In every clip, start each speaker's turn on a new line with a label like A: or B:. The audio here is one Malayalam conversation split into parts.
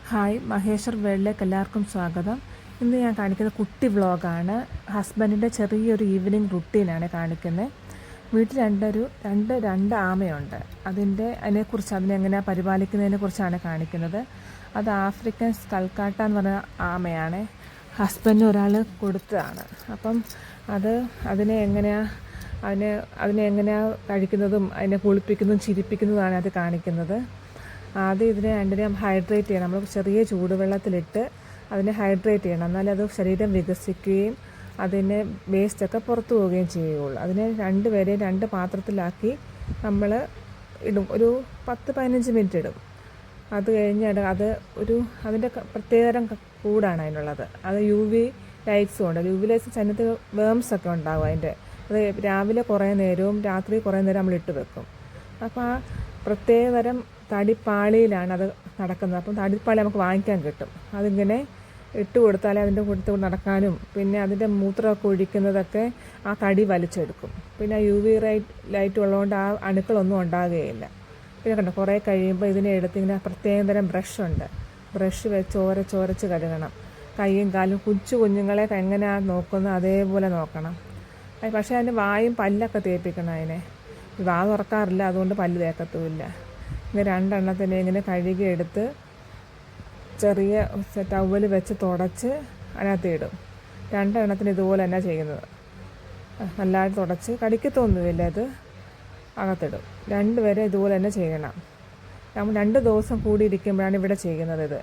A: ഹായ്, മഹേശ്വർ വേൾഡിലേക്ക് എല്ലാവർക്കും സ്വാഗതം. ഇന്ന് ഞാൻ കാണിക്കുന്ന കുട്ടി വ്ളോഗാണ്. ഹസ്ബൻഡിൻ്റെ ചെറിയൊരു ഈവനിങ് റുട്ടീനാണ് കാണിക്കുന്നത്. വീട്ടിൽ രണ്ട് ആമയുണ്ട്. അതിനെക്കുറിച്ച് അതിനെങ്ങനെയാണ് പരിപാലിക്കുന്നതിനെ കുറിച്ചാണ് കാണിക്കുന്നത്. അത് ആഫ്രിക്കൻ സ്കൾക്കാട്ട എന്ന് പറഞ്ഞ ആമയാണ്. ഹസ്ബൻഡിന് ഒരാൾ കൊടുത്തതാണ്. അപ്പം അതിനെ എങ്ങനെയാണ് കഴിക്കുന്നതും അതിനെ കുളിപ്പിക്കുന്നതും ചിരിപ്പിക്കുന്നതുമാണ് അത് കാണിക്കുന്നത്. ആദ്യം ഇതിനെ രണ്ടിനെയും ഹൈഡ്രേറ്റ് ചെയ്യണം. നമ്മൾ ചെറിയ ചൂടുവെള്ളത്തിലിട്ട് അതിനെ ഹൈഡ്രേറ്റ് ചെയ്യണം. എന്നാലേ അത് ശരീരം വികസിക്കുകയും അതിൻ്റെ വേസ്റ്റൊക്കെ പുറത്തു പോവുകയും ചെയ്യുകയുള്ളൂ. അതിനെ രണ്ടുപേരെയും രണ്ട് പാത്രത്തിലാക്കി നമ്മൾ ഇടും. ഒരു 10-15 മിനിറ്റ് ഇടും. അത് കഴിഞ്ഞ് അതിൻ്റെ പ്രത്യേകതരം കൂടാണ് അതിനുള്ളത്. അത് UV ലൈറ്റ്സും ഉണ്ട്. UV ലൈറ്റ്സ് അതിനകത്ത് വേംസൊക്കെ ഉണ്ടാകും. അത് രാവിലെ കുറേ നേരവും രാത്രി കുറേ നേരം നമ്മൾ ഇട്ട് വെക്കും. അപ്പോൾ ആ പ്രത്യേകതരം തടിപ്പാളിയിലാണ് അത് നടക്കുന്നത്. അപ്പം തടിപ്പാളി നമുക്ക് വാങ്ങിക്കാൻ കിട്ടും. അതിങ്ങനെ ഇട്ട് കൊടുത്താലേ അതിൻ്റെ കൊടുത്ത് നടക്കാനും പിന്നെ അതിൻ്റെ മൂത്രമൊക്കെ ഒഴിക്കുന്നതൊക്കെ ആ തടി വലിച്ചെടുക്കും. പിന്നെ UV ലൈറ്റ് ഉള്ളതുകൊണ്ട് ആ അണുക്കളൊന്നും ഉണ്ടാകുകയില്ല. പിന്നെ കണ്ടോ, കുറേ കഴിയുമ്പോൾ ഇതിനെ എടുത്തിങ്ങനെ പ്രത്യേകതരം ബ്രഷുണ്ട്. ബ്രഷ് വെച്ച് ചോരച്ച് കഴുകണം. കൈയും കാലും കുഞ്ഞുങ്ങളെ എങ്ങനെയാണ് നോക്കുന്നത് അതേപോലെ നോക്കണം. പക്ഷേ അതിന് വായും പല്ലൊക്കെ തേപ്പിക്കണം. അതിനെ വാ തുറക്കാറില്ല, അതുകൊണ്ട് പല്ല് തേക്കത്തുമില്ല. ഇങ്ങനെ രണ്ടെണ്ണത്തിനെ ഇങ്ങനെ കഴുകിയെടുത്ത് ചെറിയ ടവൽ വെച്ച് തുടച്ച് അതിനകത്ത് ഇടും. രണ്ടെണ്ണത്തിന് ഇതുപോലെ തന്നെ ചെയ്യുന്നത്. നല്ലതായിട്ട് തുടച്ച് കടിക്കത്തൊന്നുമില്ല, അത് അകത്തിടും. രണ്ടുപേരെ ഇതുപോലെ തന്നെ ചെയ്യണം. നമ്മൾ 2 ദിവസം കൂടി ഇരിക്കുമ്പോഴാണ് ഇവിടെ ചെയ്യുന്നത്. ഇത്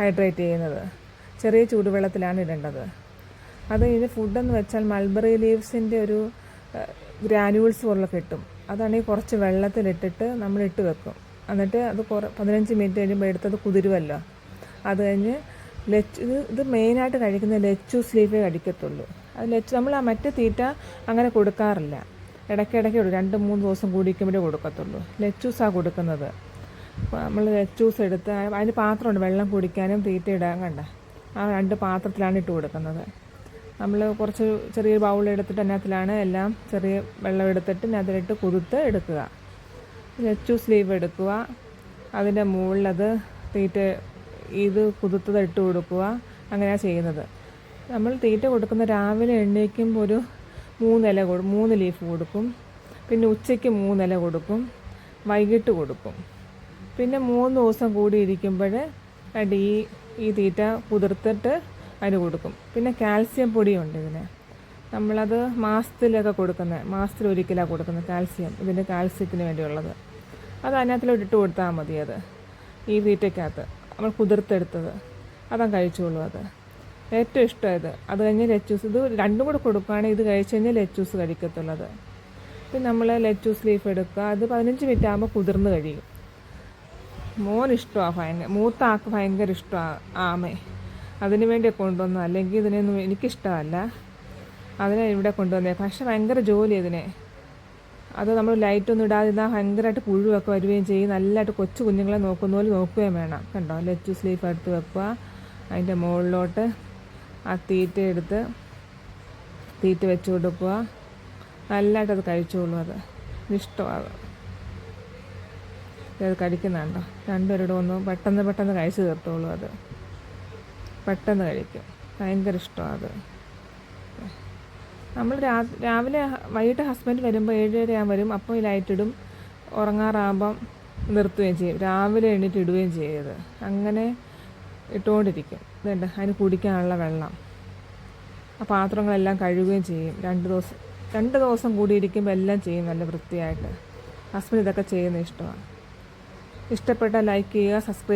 A: ഹൈഡ്രേറ്റ് ചെയ്യുന്നത് ചെറിയ ചൂടുവെള്ളത്തിലാണ് ഇടേണ്ടത്. ഇതിന് ഫുഡെന്ന് വെച്ചാൽ മൾബറി ലീവ്സിൻ്റെ ഒരു ഗ്രാനുവൽസ് പോലെ കിട്ടും. അതാണെങ്കിൽ കുറച്ച് വെള്ളത്തിലിട്ടിട്ട് നമ്മൾ ഇട്ട് വെക്കും. എന്നിട്ട് അത് 15 മിനിറ്റ് കഴിയുമ്പോൾ എടുത്തത് കുതിരുമല്ലോ. അത് കഴിഞ്ഞ് ഇത് മെയിനായിട്ട് കഴിക്കുന്നത് ലെച്ചൂസ് ലീഫേ കഴിക്കത്തുള്ളൂ. നമ്മൾ ആ മറ്റേ തീറ്റ അങ്ങനെ കൊടുക്കാറില്ല. ഇടയ്ക്കിടയ്ക്ക് 2-3 ദിവസം കൂടിക്കുമ്പോഴേ കൊടുക്കത്തുള്ളൂ. ലെച്ചൂസാണ് കൊടുക്കുന്നത്. നമ്മൾ ലെച്ചൂസ് എടുത്ത് അതിന് പാത്രമുണ്ട് വെള്ളം കുടിക്കാനും തീറ്റ ഇടാൻ. കണ്ട ആ 2 പാത്രത്തിലാണ് ഇട്ട് കൊടുക്കുന്നത്. നമ്മൾ കുറച്ച് ചെറിയ ബൗൾ എടുത്തിട്ട് അതിനകത്തിലാണ് എല്ലാം ചെറിയ വെള്ളം എടുത്തിട്ട് അതിലിട്ട് കുതിർത്ത് എടുക്കുക. ലെച്ചൂസ് ലീവ് എടുക്കുക. അതിൻ്റെ മുകളിലത് തീറ്റ കുതിർത്തത് ഇട്ട് കൊടുക്കുക. അങ്ങനെയാണ് ചെയ്യുന്നത്. നമ്മൾ തീറ്റ കൊടുക്കുന്ന രാവിലെ എണ്ണീക്കുമ്പോൾ ഒരു 3 ലീഫ് കൊടുക്കും. പിന്നെ ഉച്ചയ്ക്ക് 3 ഇല കൊടുക്കും. വൈകിട്ട് കൊടുക്കും. പിന്നെ 3 ദിവസം കൂടി ഇരിക്കുമ്പോൾ ഈ തീറ്റ കുതിർത്തിട്ട് അതിന് കൊടുക്കും. പിന്നെ കാൽസ്യം പൊടിയുണ്ട് ഇതിന്. നമ്മളത് മാസത്തിലൊക്കെ കൊടുക്കുന്നത്, മാസത്തിൽ ഒരിക്കലാണ് കൊടുക്കുന്നത് കാൽസ്യം. ഇതിൻ്റെ കാൽസ്യത്തിന് വേണ്ടിയുള്ളത് അത് അതിനകത്തിലോട്ട് ഇട്ട് കൊടുത്താൽ മതി. ഈ തീറ്റയ്ക്കകത്ത് നമ്മൾ കുതിർത്തെടുത്തത് അതങ്ങ് കഴിച്ചോളൂ. അത് ഏറ്റവും ഇഷ്ടമായത്. അത് കഴിഞ്ഞ് ലെച്ചൂസ്, ഇത് രണ്ടും കൂടെ കൊടുക്കുകയാണെങ്കിൽ ഇത് കഴിച്ച് കഴിഞ്ഞാൽ ലെച്ചൂസ് കഴിക്കത്തുള്ളത്. പിന്നെ നമ്മൾ ലെച്ചൂസ് ലീഫ് എടുക്കുക. അത് 15 മിനിറ്റ് ആകുമ്പോൾ കുതിർന്ന് കഴിയും. മോൻ ഇഷ്ടമാണ്, മൂത്ത ആൾക്ക് ഭയങ്കര ഇഷ്ടമാണ് ആമേ. അതിനു വേണ്ടി കൊണ്ടുവന്നു, അല്ലെങ്കിൽ ഇതിനൊന്നും എനിക്കിഷ്ടമല്ല. അതിനെ ഇവിടെ കൊണ്ടുവന്നേ. പക്ഷെ ഭയങ്കര ജോലി ഇതിനെ. അത് നമ്മൾ ലൈറ്റൊന്നും ഇടാതിരുന്നാൽ ഭയങ്കരമായിട്ട് പുഴുവൊക്കെ വരികയും ചെയ്യും. നല്ലതായിട്ട് കൊച്ചു കുഞ്ഞുങ്ങളെ നോക്കുന്ന പോലെ നോക്കുകയും വേണം. കണ്ടോ, ലെച്ചൂസ് ലീഫ് എടുത്ത് വെക്കുക. അതിൻ്റെ മുകളിലോട്ട് ആ തീറ്റ വെച്ച് കൊടുക്കുക. നല്ലതായിട്ട് അത് കഴിച്ചോളൂ. ഇഷ്ടമാണ്. അത് കഴിക്കുന്നുണ്ടോ, രണ്ടുപേരുടെ ഒന്ന് പെട്ടെന്ന് കഴിച്ച് തീർത്തോളൂ. പെട്ടെന്ന് കഴിക്കും. ഭയങ്കര ഇഷ്ടമാണ്. നമ്മൾ രാവിലെ വൈകിട്ട് ഹസ്ബൻഡ് വരുമ്പോൾ 7:30 വരും. അപ്പോൾ ഈ ലൈറ്റ് ഇടും. ഉറങ്ങാറാകുമ്പം നിർത്തുകയും ചെയ്യും. രാവിലെ എണീറ്റ് ഇടുകയും ചെയ്യത് അങ്ങനെ ഇട്ടുകൊണ്ടിരിക്കും. ഇതുണ്ട് അതിന് കുടിക്കാനുള്ള വെള്ളം. ആ പാത്രങ്ങളെല്ലാം കഴുകുകയും ചെയ്യും. 2 ദിവസം കൂടി ഇരിക്കുമ്പോൾ എല്ലാം ചെയ്യും നല്ല വൃത്തിയായിട്ട്. ഹസ്ബൻഡ് ഇതൊക്കെ ചെയ്യുന്നത് ഇഷ്ടമാണ്. ഇഷ്ടപ്പെട്ടാൽ ലൈക്ക് ചെയ്യുക, സബ്സ്ക്രൈബ്